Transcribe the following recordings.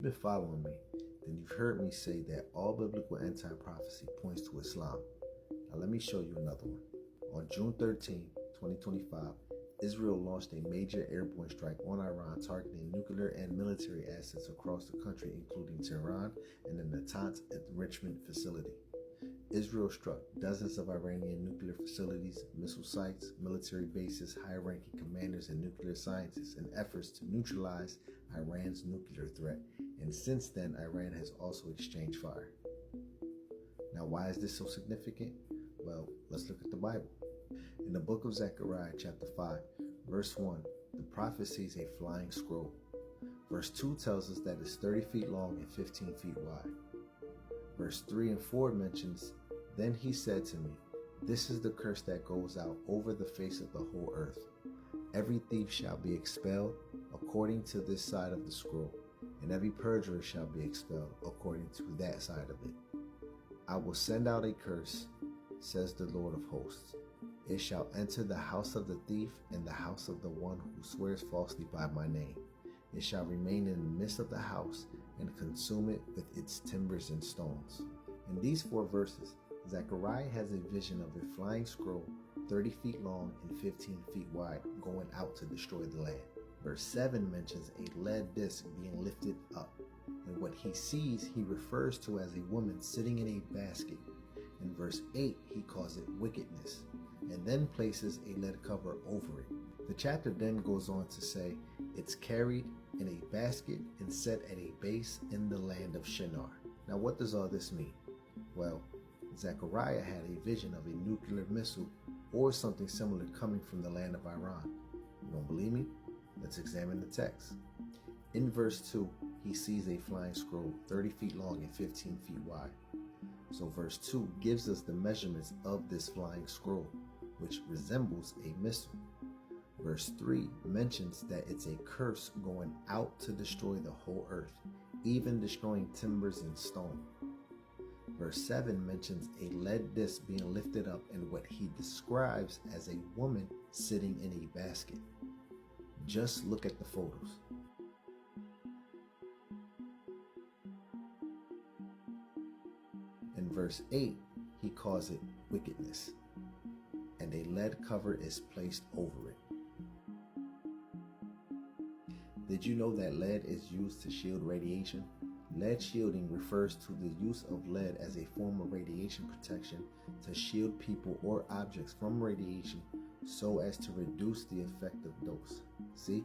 Been following me, then you've heard me say that all biblical end time prophecy points to Islam. Now let me show you another one. On June 13, 2025, Israel launched a major airborne strike on Iran targeting nuclear and military assets across the country, including Tehran and the Natanz enrichment facility. Israel struck dozens of Iranian nuclear facilities, missile sites, military bases, high-ranking commanders, and nuclear scientists in efforts to neutralize Iran's nuclear threat. And since then, Iran has also exchanged fire. Now, why is this so significant? Well, let's look at the Bible. In the book of Zechariah, chapter 5, verse 1, the prophet sees a flying scroll. Verse 2 tells us that it's 30 feet long and 15 feet wide. Verse 3 and 4 mentions, "Then he said to me, this is the curse that goes out over the face of the whole earth. Every thief shall be expelled according to this side of the scroll, and every perjurer shall be expelled according to that side of it. I will send out a curse, says the Lord of hosts. It shall enter the house of the thief and the house of the one who swears falsely by my name. It shall remain in the midst of the house and consume it with its timbers and stones." In these 4 verses, Zechariah has a vision of a flying scroll 30 feet long and 15 feet wide going out to destroy the land. Verse 7 mentions a lead disc being lifted up, and what he sees he refers to as a woman sitting in a basket. In verse 8 he calls it wickedness, and then places a lead cover over it. The chapter then goes on to say it's carried in a basket and set at a base in the land of Shinar. Now what does all this mean? Well, Zechariah had a vision of a nuclear missile or something similar coming from the land of Iran. You don't believe me? Let's examine the text. In verse 2, he sees a flying scroll 30 feet long and 15 feet wide. So verse 2 gives us the measurements of this flying scroll, which resembles a missile. Verse 3 mentions that it's a curse going out to destroy the whole earth, even destroying timbers and stone. Verse 7 mentions a lead disc being lifted up and what he describes as a woman sitting in a basket. Just look at the photos. In verse 8, he calls it wickedness, and a lead cover is placed over it. Did you know that lead is used to shield radiation? Lead shielding refers to the use of lead as a form of radiation protection to shield people or objects from radiation so as to reduce the effective dose. See?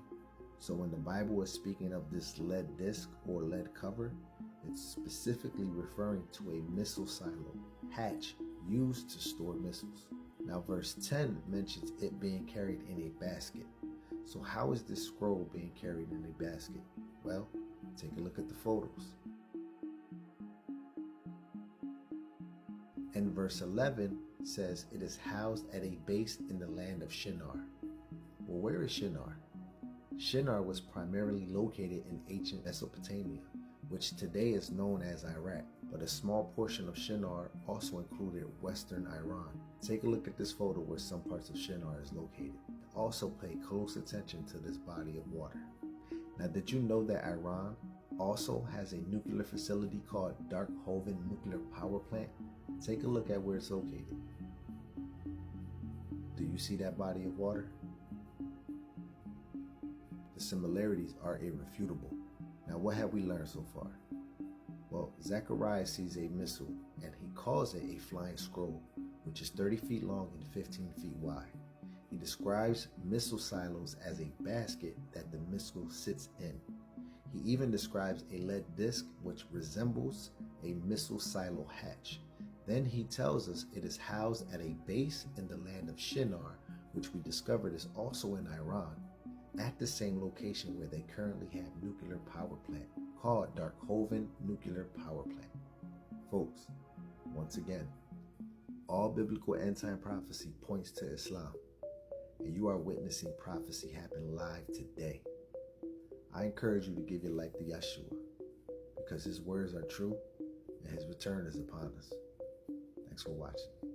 So when the Bible is speaking of this lead disc or lead cover, it's specifically referring to a missile silo, hatch, used to store missiles. Now verse 10 mentions it being carried in a basket. So how is this scroll being carried in a basket? Well, take a look at the photos. And verse 11 says it is housed at a base in the land of Shinar. Well, where is Shinar? Shinar was primarily located in ancient Mesopotamia, which today is known as Iraq, but a small portion of Shinar also included western Iran. Take a look at this photo where some parts of Shinar is located. Also pay close attention to this body of water. Now, did you know that Iran also has a nuclear facility called Darkhoven Nuclear Power Plant? Take a look at where it's located. Do you see that body of water? The similarities are irrefutable. Now, what have we learned so far? Well, Zechariah sees a missile, and he calls it a flying scroll, which is 30 feet long and 15 feet wide. He describes missile silos as a basket that the missile sits in. He even describes a lead disc which resembles a missile silo hatch. Then he tells us it is housed at a base in the land of Shinar, which we discovered is also in Iran, at the same location where they currently have nuclear power plant called Darkhoven Nuclear Power Plant. Folks, once again, all biblical end-time prophecy points to Islam, and you are witnessing prophecy happen live today. I encourage you to give your life to Yeshua, because his words are true and his return is upon us. Thanks for watching.